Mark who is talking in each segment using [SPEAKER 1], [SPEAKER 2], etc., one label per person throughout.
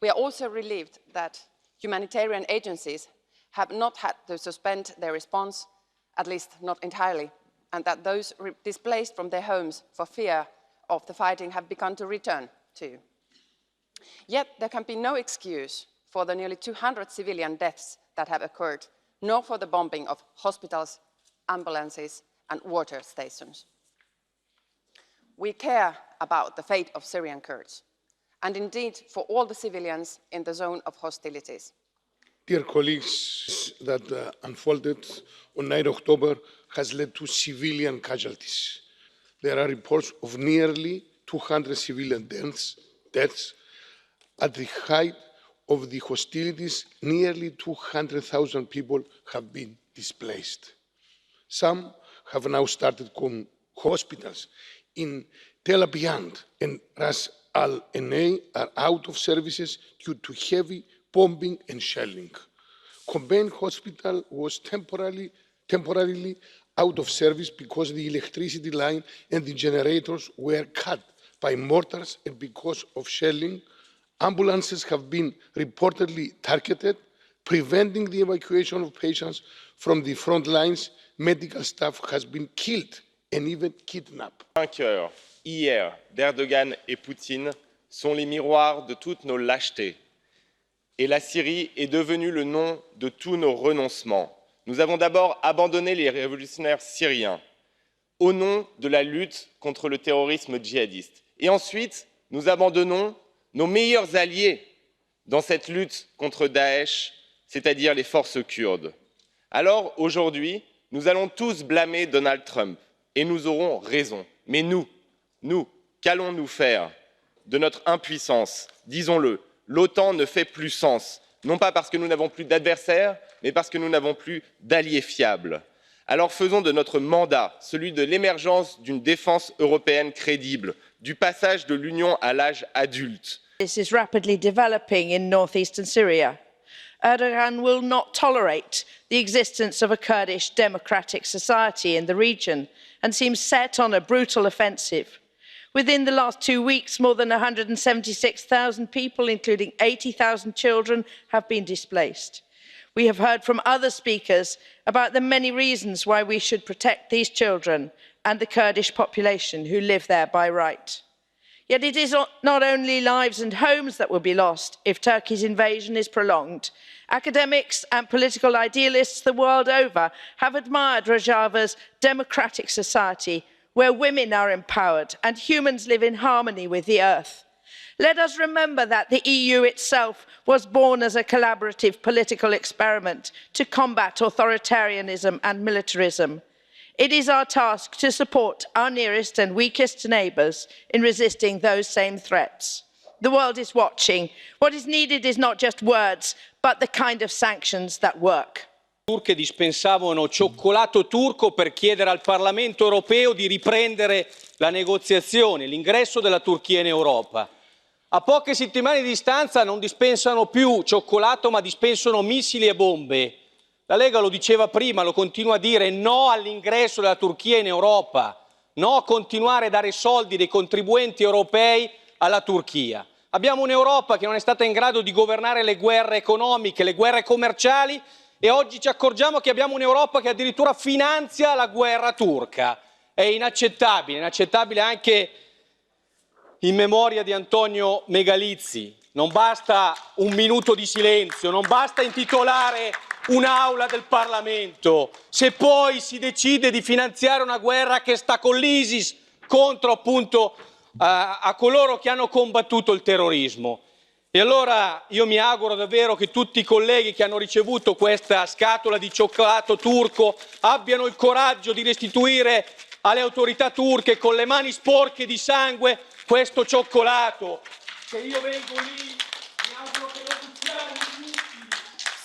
[SPEAKER 1] We are also relieved that humanitarian agencies have not had to suspend their response, at least not entirely, and that those displaced from their homes for fear of the fighting have begun to return too. Yet there can be no excuse for the nearly 200 civilian deaths that have occurred, nor for the bombing of hospitals, ambulances, and water stations. We care about the fate of Syrian Kurds, and indeed for all the civilians in the zone of hostilities.
[SPEAKER 2] Dear colleagues, that unfolded on 9 October has led to civilian casualties. There are reports of nearly 200 civilian deaths. At the height of the hostilities, nearly 200,000 people have been displaced. Some have now started hospitals in Tel Abyad and Ras al-Ain are out of services due to heavy bombing and shelling. Kobane Hospital was temporarily out of service because the electricity line and the generators were cut by mortars, and because of shelling, ambulances have been reportedly targeted, preventing the evacuation of patients from the front lines. Medical staff has been killed and even kidnapped.
[SPEAKER 3] Vainqueurs, hier, d'Erdogan et Poutine sont les miroirs de toutes nos lâchetés. Et la Syrie est devenue le nom de tous nos renoncements. Nous avons d'abord abandonné les révolutionnaires syriens au nom de la lutte contre le terrorisme djihadiste. Et ensuite, nous abandonnons nos meilleurs alliés dans cette lutte contre Daesh, c'est-à-dire les forces kurdes. Alors, aujourd'hui, nous allons tous blâmer Donald Trump, et nous aurons raison. Mais nous, qu'allons-nous faire de notre impuissance? Disons-le, l'OTAN ne fait plus sens, non pas parce que nous n'avons plus d'adversaires, mais parce que nous n'avons plus d'alliés fiables. Alors faisons de notre mandat celui de l'émergence d'une défense européenne crédible, du passage de l'Union à l'âge adulte.
[SPEAKER 4] This is rapidly developing in northeastern Syria. Erdogan will not tolerate the existence of a Kurdish democratic society in the region and seems set on a brutal offensive. Within the last 2 weeks, more than 176,000 people, including 80,000 children, have been displaced. We have heard from other speakers about the many reasons why we should protect these children and the Kurdish population who live there by right. Yet it is not only lives and homes that will be lost if Turkey's invasion is prolonged. Academics and political idealists the world over have admired Rojava's democratic society, where women are empowered and humans live in harmony with the earth. Let us remember that the EU itself was born as a collaborative political experiment to combat authoritarianism and militarism. It is our task to support our nearest and weakest neighbours in resisting those same threats. The world is watching. What is needed is not just words, but the kind of sanctions that work.
[SPEAKER 5] Turche dispensavano cioccolato turco per chiedere al Parlamento europeo di riprendere la negoziazione, l'ingresso della Turchia in Europa. A poche settimane di distanza non dispensano più cioccolato, ma dispensano missili e bombe. La Lega lo diceva prima, lo continua a dire: no all'ingresso della Turchia in Europa, no a continuare a dare soldi dei contribuenti europei alla Turchia. Abbiamo un'Europa che non è stata in grado di governare le guerre economiche, le guerre commerciali, e oggi ci accorgiamo che abbiamo un'Europa che addirittura finanzia la guerra turca. È inaccettabile anche in memoria di Antonio Megalizzi. Non basta un minuto di silenzio, non basta intitolare un'aula del Parlamento, se poi si decide di finanziare una guerra che sta con l'ISIS contro appunto a coloro che hanno combattuto il terrorismo. E allora io mi auguro davvero che tutti i colleghi che hanno ricevuto questa scatola di cioccolato turco abbiano il coraggio di restituire alle autorità turche con le mani sporche di sangue questo cioccolato. Se io vengo lì, mi auguro che lo buttino tutti.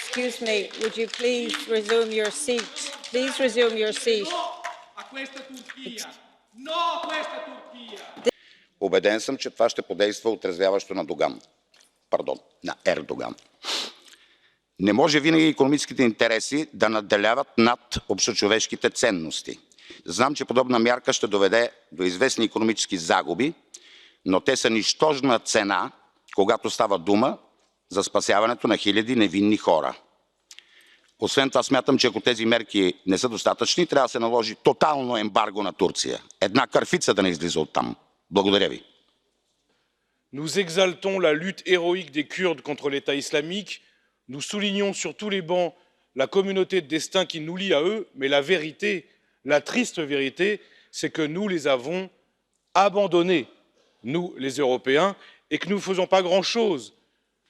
[SPEAKER 6] Excuse me, would you please resume your seat? Please resume your seat.
[SPEAKER 5] No a questa Turchia! No a questa Turchia!
[SPEAKER 7] Убеден съм, че това ще подейства отрезвяващо на Ердоган. Не може винаги икономическите интереси да надделяват над общочовешките ценности. Знам, че подобна мярка ще доведе до известни икономически загуби, но те са нищожна цена, когато става дума за спасяването на хиляди невинни хора. Освен това смятам, че ако тези мерки не са достатъчни, трябва да се наложи тотално ембарго на Турция. Една кърфица да не излиза оттам. Благодаря ви.
[SPEAKER 8] Nous exaltons la lutte héroïque des Kurdes contre l'État islamique. Nous soulignons sur tous les bancs la communauté de destin qui nous lie à eux, mais la vérité, la triste vérité, c'est que nous les avons abandonnés, nous les Européens, et que nous ne faisons pas grand-chose.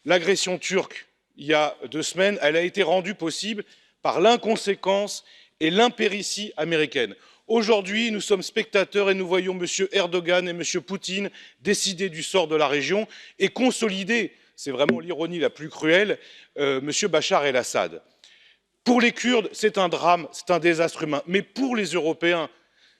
[SPEAKER 8] L'agression turque, il y a 2 semaines, elle a été rendue possible par l'inconséquence et l'impéritie américaine. Aujourd'hui, nous sommes spectateurs et nous voyons M. Erdogan et M. Poutine décider du sort de la région et consolider, c'est vraiment l'ironie la plus cruelle, M. Bachar el-Assad. Pour les Kurdes, c'est un drame, c'est un désastre humain. Mais pour les Européens,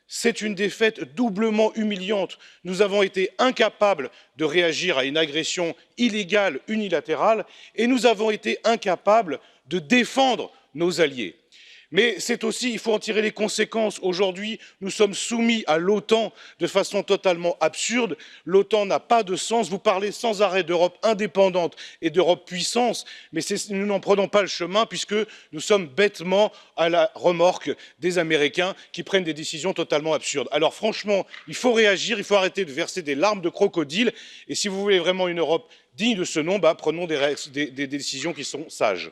[SPEAKER 8] c'est une défaite doublement humiliante. Nous avons été incapables de réagir à une agression illégale, unilatérale, et nous avons été incapables de défendre nos alliés. Mais c'est aussi, il faut en tirer les conséquences. Aujourd'hui, nous sommes soumis à l'OTAN de façon totalement absurde. L'OTAN n'a pas de sens. Vous parlez sans arrêt d'Europe indépendante et d'Europe puissance, mais nous n'en prenons pas le chemin puisque nous sommes bêtement à la remorque des Américains qui prennent des décisions totalement absurdes. Alors franchement, il faut réagir, il faut arrêter de verser des larmes de crocodile. Et si vous voulez vraiment une Europe digne de ce nom, prenons des décisions qui sont sages.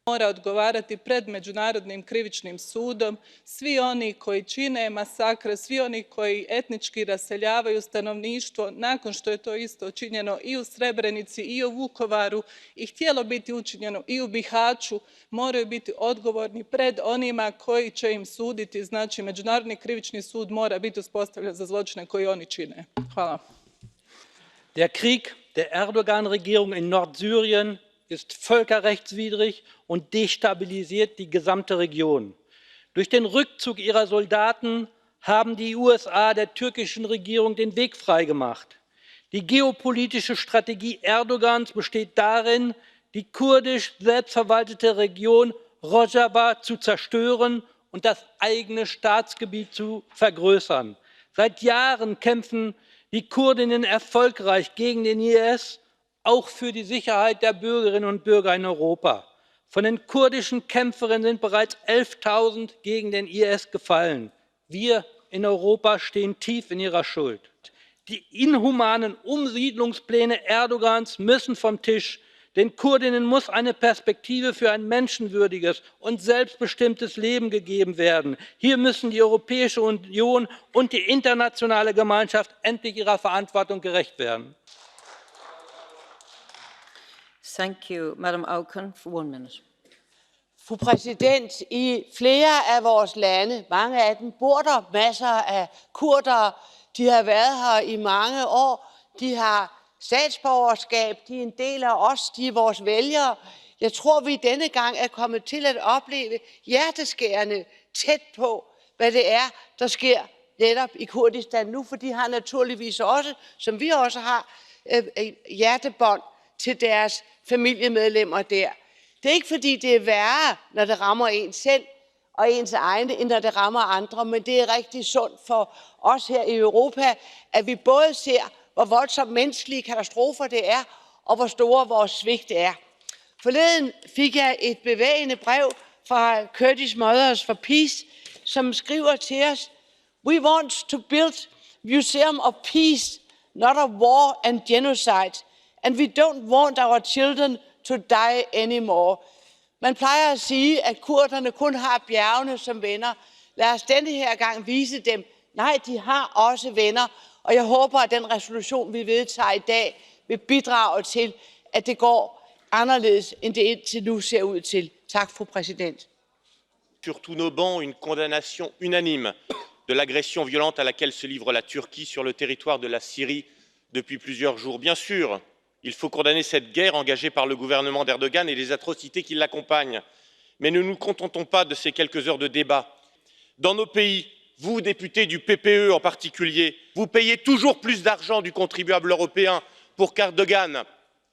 [SPEAKER 9] Mora odgovarati pred Međunarodnim krivičnim sudom svi oni koji čine masakre, svi oni koji etnički raseljavaju stanovništvo nakon što je to isto učinjeno i u Srebrenici i u Vukovaru i htjelo biti učinjeno i u Bihaću, moraju biti odgovorni pred onima koji će im suditi. Znači, Međunarodni krivični sud mora biti uspostavljen za zločine koje oni čine. Hvala.
[SPEAKER 10] Der Krieg der Erdogan-Regierung in Nordsyrien ist völkerrechtswidrig und destabilisiert die gesamte Region. Durch den Rückzug ihrer Soldaten haben die USA der türkischen Regierung den Weg freigemacht. Die geopolitische Strategie Erdogans besteht darin, die kurdisch selbstverwaltete Region Rojava zu zerstören und das eigene Staatsgebiet zu vergrößern. Seit Jahren kämpfen die Kurdinnen erfolgreich gegen den IS, auch für die Sicherheit der Bürgerinnen und Bürger in Europa. Von den kurdischen Kämpferinnen sind bereits 11.000 gegen den IS gefallen. Wir in Europa stehen tief in ihrer Schuld. Die inhumanen Umsiedlungspläne Erdogans müssen vom Tisch. Den Kurdinnen muss eine Perspektive für ein menschenwürdiges und selbstbestimmtes Leben gegeben werden. Hier müssen die Europäische Union und die internationale Gemeinschaft endlich ihrer Verantwortung gerecht werden.
[SPEAKER 6] Thank you. Madam Auken, for 1 minute.
[SPEAKER 11] Fru præsident, i flere af vores lande, mange af dem, bor der masser af kurdere. De har været her i mange år. De har statsborgerskab. De er en del af os. De er vores vælgere. Jeg tror, vi denne gang er kommet til at opleve hjerteskærende tæt på, hvad det er, der sker netop i Kurdistan nu, for de har naturligvis også, som vi også har, hjertebånd til deres familiemedlemmer der. Det er ikke fordi, det er værre, når det rammer en selv og ens egne, end når det rammer andre, men det er rigtig sundt for os her i Europa, at vi både ser, hvor voldsomt menneskelige katastrofer det er, og hvor store vores svigt er. Forleden fik jeg et bevægende brev fra Kurdish Mothers for Peace, som skriver til os: We want to build museum of peace, not of war and genocide. And we don't want our children to die anymore. Man plejer at sige, at kurderne kun har bjergene som venner. Lad os denne her gang vise dem, nej, de har også venner. Og jeg håber, at den resolution, vi vedtager i dag, vil bidrage til, at det går anderledes, end det indtil nu ser ud til. Tak, fru præsident.
[SPEAKER 3] Sur tous nos bancs, une condamnation unanime de l'agression violente à laquelle se livre la Turquie sur le territoire de la Syrie depuis plusieurs jours. Bien sûr, il faut condamner cette guerre engagée par le gouvernement d'Erdogan et les atrocités qui l'accompagnent. Mais ne nous contentons pas de ces quelques heures de débat. Dans nos pays, vous, députés du PPE en particulier, vous payez toujours plus d'argent du contribuable européen pour qu'Erdogan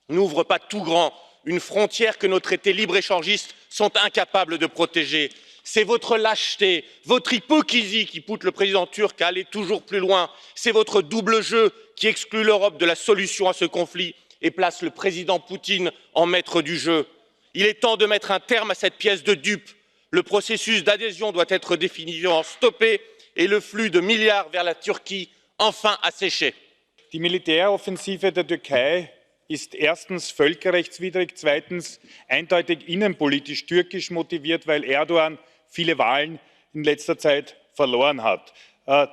[SPEAKER 3] n'ouvre pas tout grand une frontière que nos traités libre-échangistes sont incapables de protéger. C'est votre lâcheté, votre hypocrisie qui pousse le président turc à aller toujours plus loin. C'est votre double jeu qui exclut l'Europe de la solution à ce conflit et place le président Poutine en maître du jeu. Il est temps de mettre un terme à cette pièce de dupe. Le processus d'adhésion doit être définitivement stoppé et le flux de milliards vers la Turquie enfin asséché.
[SPEAKER 8] Die Militäroffensive der Türkei ist erstens völkerrechtswidrig, zweitens eindeutig innenpolitisch türkisch motiviert, weil Erdogan viele Wahlen in letzter Zeit verloren hat.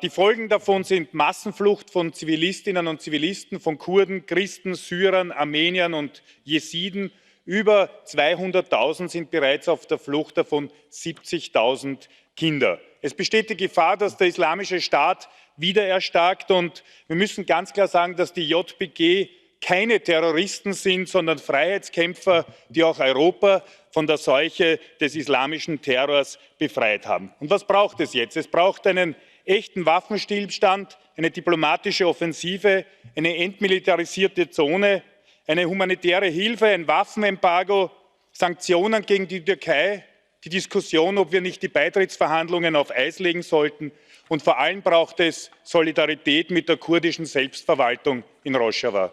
[SPEAKER 8] Die Folgen davon sind Massenflucht von Zivilistinnen und Zivilisten, von Kurden, Christen, Syrern, Armeniern und Jesiden. Über 200.000 sind bereits auf der Flucht, davon 70.000 Kinder. Es besteht die Gefahr, dass der Islamische Staat wieder erstarkt, und wir müssen ganz klar sagen, dass die JPG keine Terroristen sind, sondern Freiheitskämpfer, die auch Europa von der Seuche des islamischen Terrors befreit haben. Und was braucht es jetzt? Es braucht einen echten Waffenstillstand, eine diplomatische Offensive, eine entmilitarisierte Zone, eine humanitäre Hilfe, ein Waffenembargo, Sanktionen gegen die Türkei, die Diskussion, ob wir nicht die Beitrittsverhandlungen auf Eis legen sollten, und vor allem braucht es Solidarität mit der kurdischen Selbstverwaltung in Rojava.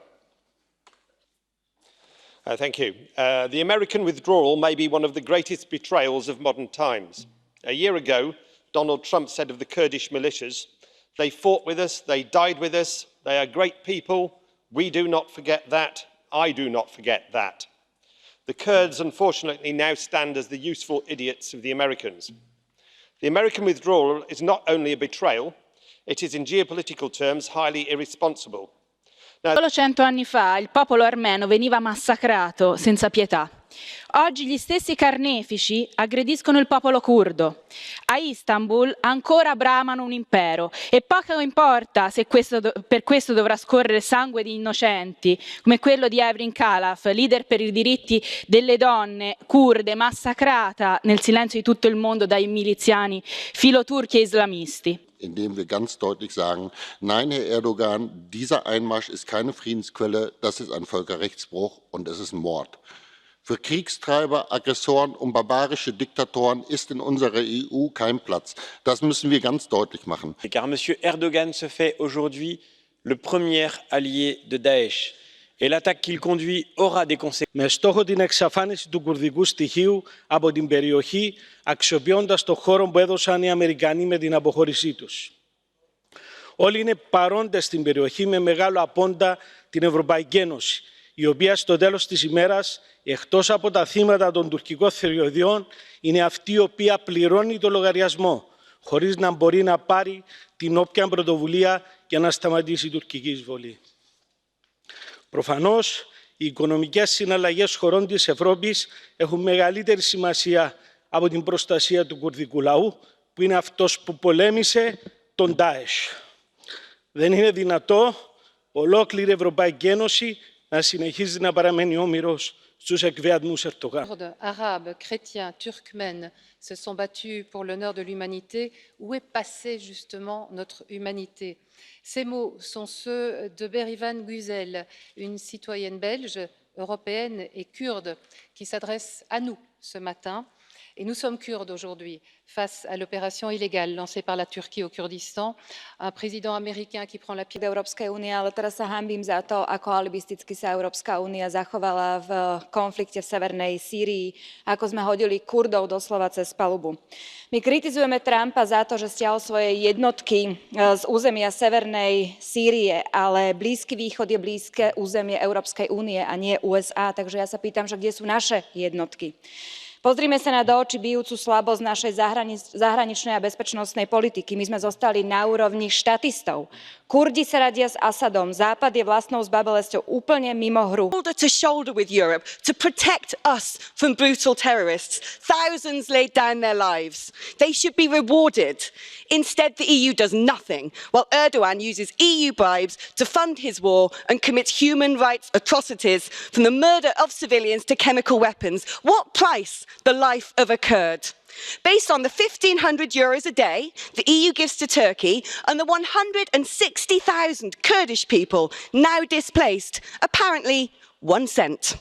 [SPEAKER 12] Thank you. The American withdrawal may be one of the greatest betrayals of modern times. A year ago, Donald Trump said of the Kurdish militias, "They fought with us, they died with us, they are great people. We do not forget that. I do not forget that." The Kurds, unfortunately, now stand as the useful idiots of the Americans. The American withdrawal is not only a betrayal, it is in geopolitical terms highly irresponsible.
[SPEAKER 13] Solo 100 anni fa il popolo armeno veniva massacrato senza pietà. Oggi gli stessi carnefici aggrediscono il popolo curdo. A Istanbul ancora bramano un impero e poco importa se per questo dovrà scorrere sangue di innocenti, come quello di Evrin Kalaf, leader per i diritti delle donne kurde, massacrata nel silenzio di tutto il mondo dai miliziani filoturchi e islamisti.
[SPEAKER 14] Indem wir ganz deutlich sagen, nein, Herr Erdogan, dieser Einmarsch ist keine Friedensquelle, das ist ein Völkerrechtsbruch und es ist ein Mord. Für Kriegstreiber, Aggressoren und barbarische Diktatoren ist in unserer EU kein Platz. Das müssen wir ganz deutlich machen.
[SPEAKER 15] Car M. Erdogan se fait aujourd'hui le premier allié de Daesh. Et l'attaque qu'il conduit aura des conséquences.
[SPEAKER 10] Με στόχο την εξαφάνιση του κουρδικού στοιχείου από την περιοχή, αξιοποιώντας το χώρο που έδωσαν οι Αμερικανοί με την αποχώρησή τους. Όλοι είναι παρόντες στην περιοχή, με μεγάλο απόντα την Ευρωπαϊκή Ένωση, η οποία στο τέλος της ημέρας, εκτός από τα θύματα των τουρκικών θηριωδιών, είναι αυτή η οποία πληρώνει το λογαριασμό, χωρίς να μπορεί να πάρει την όποια πρωτοβουλία για να σταματήσει η τουρκική εισβολή. Προφανώς, οι οικονομικές συναλλαγές χωρών της Ευρώπης έχουν μεγαλύτερη σημασία από την προστασία του κουρδικού λαού, που είναι αυτός που πολέμησε τον Ντάεσ. Δεν είναι δυνατό ολόκληρη η Ευρωπαϊκή Ένωση να συνεχίζει να παραμένει όμηρος στους εκβιασμούς Ερντογάν.
[SPEAKER 16] Arabes, chrétiens, turkmènes se sont battus pour l'honneur de l'humanité. Où est passée justement notre humanité? Ces mots sont ceux de Berivan Güzel, une citoyenne belge, européenne et kurde, qui s'adresse à nous ce matin. Et nous sommes kurdes aujourd'hui face à l'opération illégale lancée par la Turquie au Kurdistan, un président américain qui prend la pied
[SPEAKER 17] Európskej únie, ale teraz sa hanbím za to, ako alibisticky sa Európska únia zachovala v konflikte v severnej Sýrii, ako sme hodili Kurdov doslova cez palubu. My kritizujeme Trumpa za to, že stiahol svoje jednotky z územia severnej Sýrie, ale Blízky východ je blízke územie Európskej únie a nie USA, takže ja sa pýtam, že kde sú naše jednotky. Pozrime sa na do očí bijúcu slabosť našej zahraničnej a bezpečnostnej politiky. My sme zostali na úrovni štatistov. Kurdi sa radia s Asadom, Západ je vlastnou zbabelesťou úplne mimo hru.
[SPEAKER 18] Shoulder to shoulder with Europe to protect us from brutal terrorists. Thousands laid down their lives. They should be rewarded. Instead, the EU does nothing, while Erdogan uses EU bribes to fund his war and commits human rights atrocities, from the murder of civilians to chemical weapons. What price? The life of a Kurd. Based on the €1,500 a day the EU gives to Turkey and the 160,000 Kurdish people now displaced, apparently 1 cent.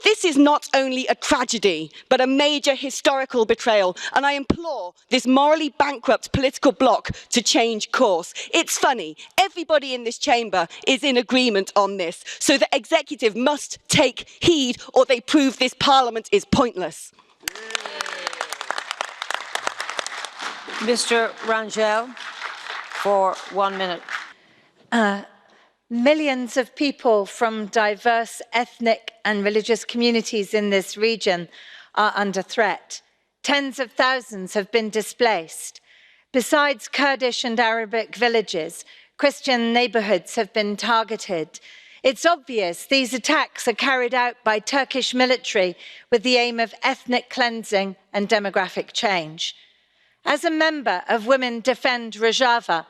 [SPEAKER 18] This is not only a tragedy, but a major historical betrayal, and I implore this morally bankrupt political bloc to change course. It's funny, everybody in this chamber is in agreement on this, so the executive must take heed or they prove this parliament is pointless.
[SPEAKER 6] Mr. Rangel, for 1 minute.
[SPEAKER 19] Millions of people from diverse ethnic and religious communities in this region are under threat. Tens of thousands have been displaced. Besides Kurdish and Arabic villages, Christian neighborhoods have been targeted. It's obvious these attacks are carried out by Turkish military with the aim of ethnic cleansing and demographic change. As a member of Women Defend Rojava,